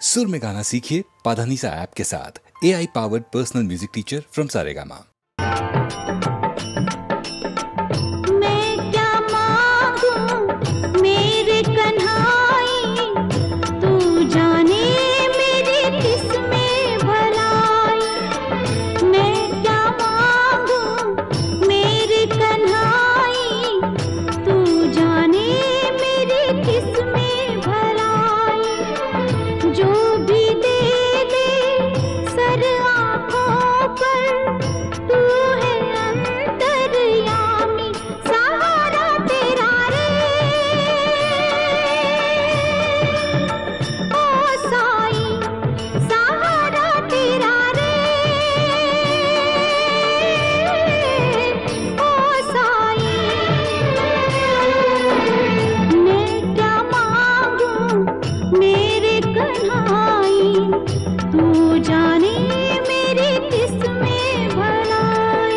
सुर में गाना सीखिए पाधानीसा ऐप के साथ। AI powered personal music teacher from Saregama. मैं क्या मांगूं मेरे कन्हाई, तू जाने मेरी किस्में भलाई। मैं क्या मांगूं मेरे कन्हाई, तू जाने मेरी किस्में भलाई। जो भी दे दे सर आँखों पर, तू है अंतर्यामी, सहारा तेरा रे ओ साईं, सहारा तेरा रे ओ साईं। मैं क्या मांगूं मेरे कन्हाई, तू जाने मेरी किस्में भलाई।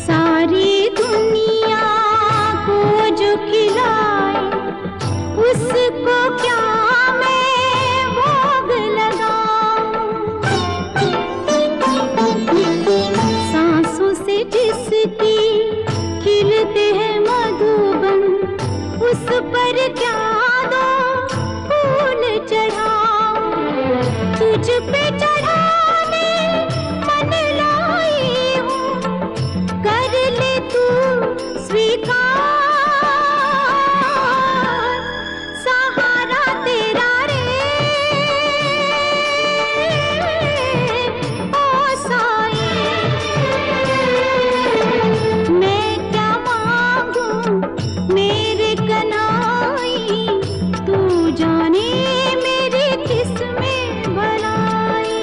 सारी दुनिया को जो खिलाए, उसको क्या मैं भोग लगाऊं। सांसों से जिसकी खिलते हैं मधुबन, उस पर क्या दो फूल चढ़ाऊं। तुझ पे चढ़ाने मन लाई हूँ, कर ले तू स्वीकार, सहारा तेरा रे ओ साईं। मैं क्या मांगूं मेरे कन्हाई, तू जाने मेरी किस्में भलाई।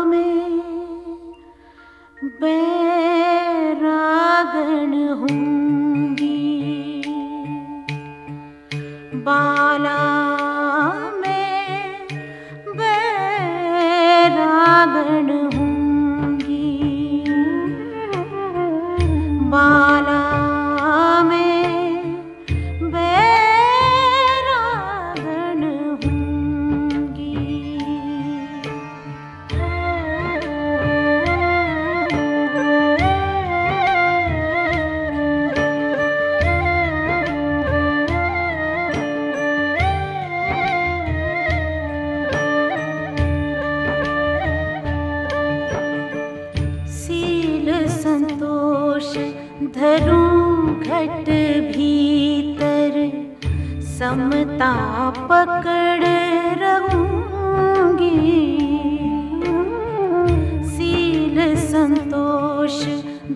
में बैरागण होंगी, बाला में बैरागण होंगी, बाला धरूं घट भीतर, समता पकड़ रहूंगी, सील संतोष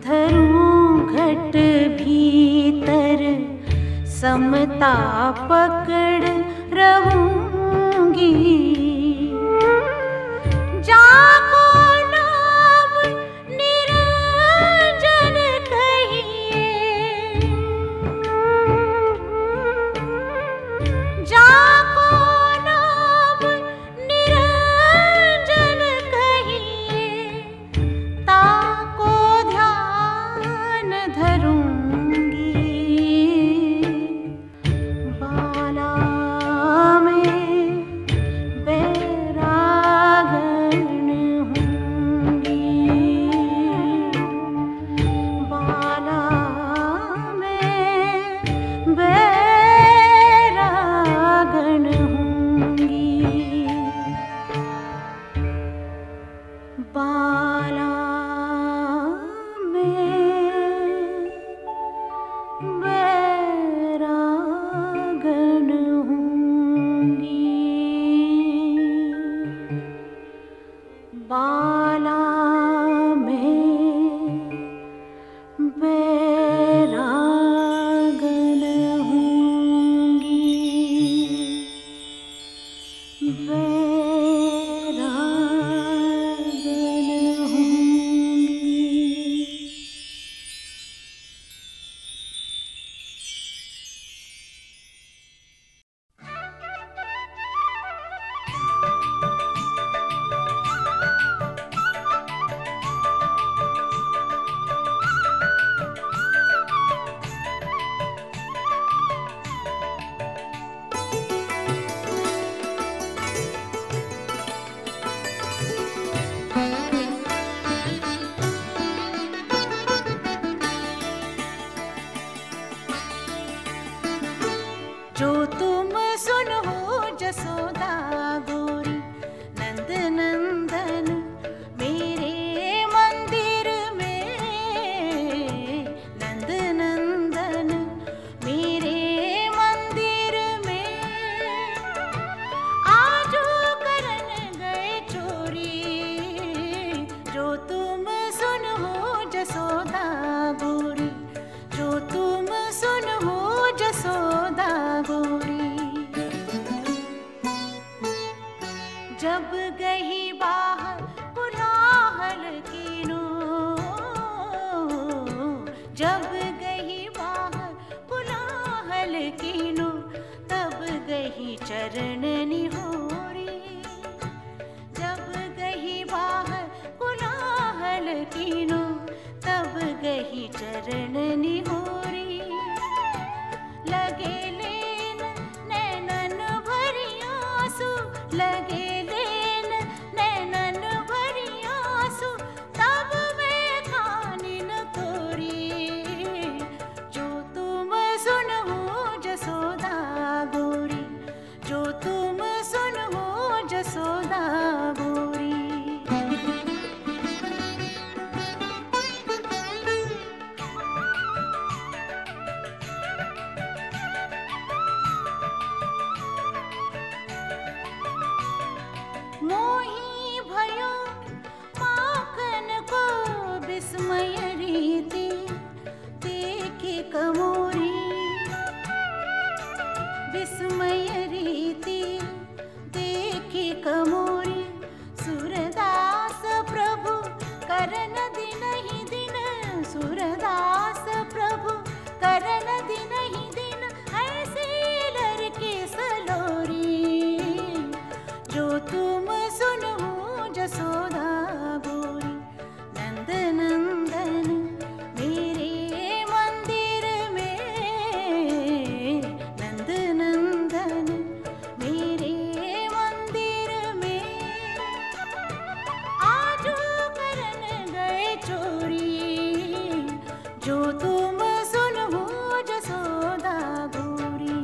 धरूं घट भीतर, समता पकड़ रहूंगी, जाको नाम निरंजन जाको नाम निरंजन कहिए, ताको ध्यान धरूंगी, बाला में बैरागण होंगी, बाला में बैरागण होंगी, बाला में बैरागण होंगी, बाला में बैरागण होंगी, बैरागण होंगी। जो तुम सुनो जसोदा गोरी, नंद नंदन मेरे मंदिर में, नंद नंदन मेरे मंदिर में, आजो करन गए चोरी, जो तुम सुनो जसोदा गोरी, जो तुम सुनो जसोदा गोरी। जब गही बाहर कुलाहल कीनो, जब गही बाहर कुलाहल कीनो, तब गही चरण निहोरी, जब गही बाहर कुलाहल कीनो, तब गही चरण निहोरी, लगे लेन नैनन भरी आंसू, लगे लेन नैनन भरी आंसू, तब मैं खानी न तोरी, जो तुम सुनो जसोदा गोरी, जो तुम सुनो जसोदा गोरी। जसोदा गोरी, नंद नंदन मेरे मंदिर में, नंद नंदन मेरे मंदिर में, आजू करन गए चोरी, जो तुम सुनो जसोदा गोरी।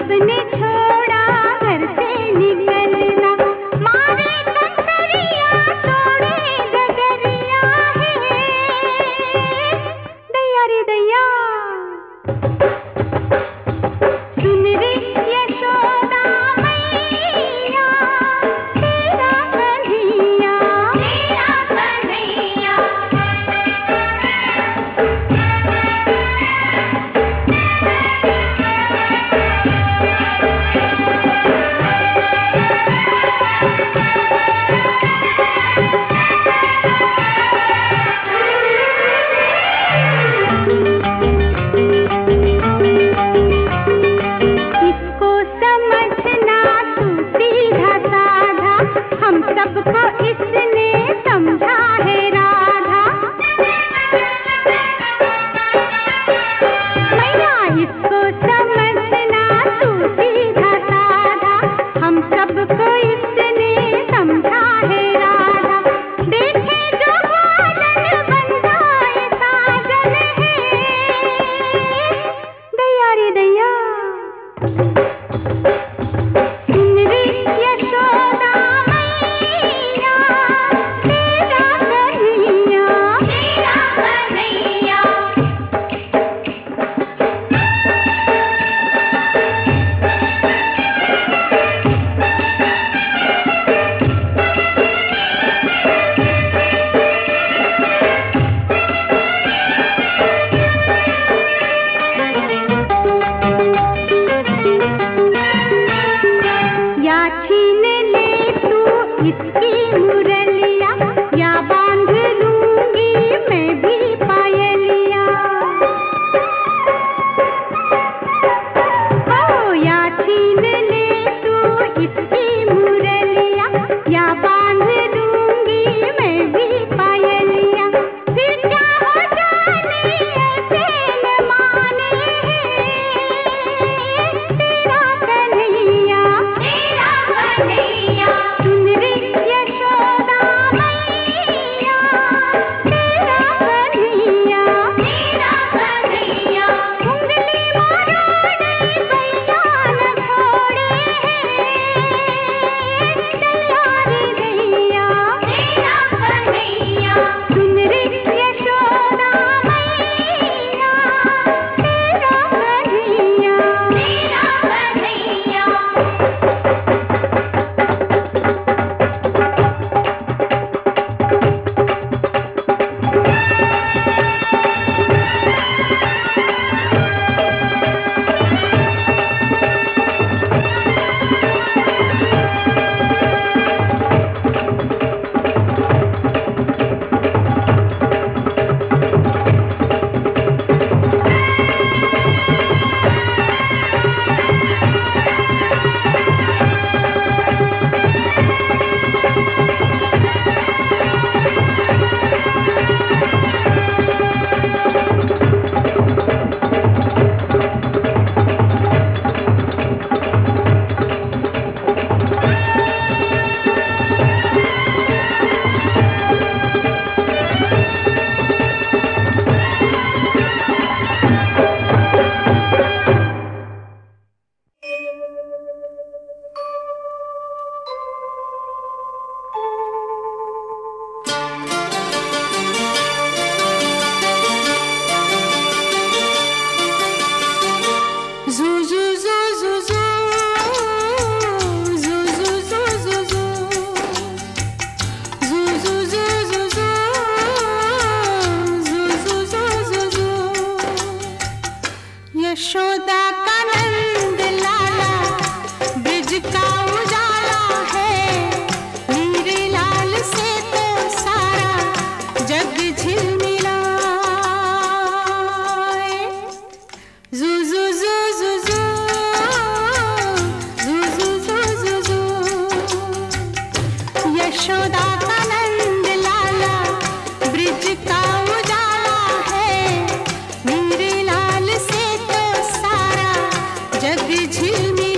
किसने छोड़ा घर से निकलना, मारे कंकरिया तोड़े डगरिया है, दैया रे दैया। सुन रे यशोदा मैया, तेरा कन्हैया, तेरा कन्हैया। इसको समझना तू सीधा साधा, हम सबको इसने समझा है राधा। मैया इसको समझना तू सीधा साधा, हम सबको इसने समझा है राधा। देखे जो बालन बंधाए साजन है, दैया रे दैया। सुन रे यशोदा मैया, तेरा कन्हैया, तेरा कन्हैया। या छीन ले तू इसकी मुरलिया, या बांध लूंगी मैं भी पायलिया। ओ या छीन ले तू इसकी मुरलिया, या बांध लूंगी मैं भी पायलिया। फिर क्या हो जाने ऐसे न माने हैं, तेरा कन्हैया, तेरा कन्हैया। सुन रे यशोदा मैया, तेरा कन्हैया, तेरा कन्हैया। उंगली मारो नहीं भैया न छोड़े हैं, दैया रे दैया, तेरा कन्हैया। सुन रे यशोदा मैया, तेरा कन्हैया, तेरा कन्हैया। यशोदा का नंद लाला, ब्रिज का उजाला है, हीरे लाल से तो सारा जग झिलमिलाए। जू जू जू जू जू, जू जू जू जू जू। यशोदा का नंद लाला, ब्रिज का उजाला है, हीरे लाल से तो सारा जग झिलमिलाए।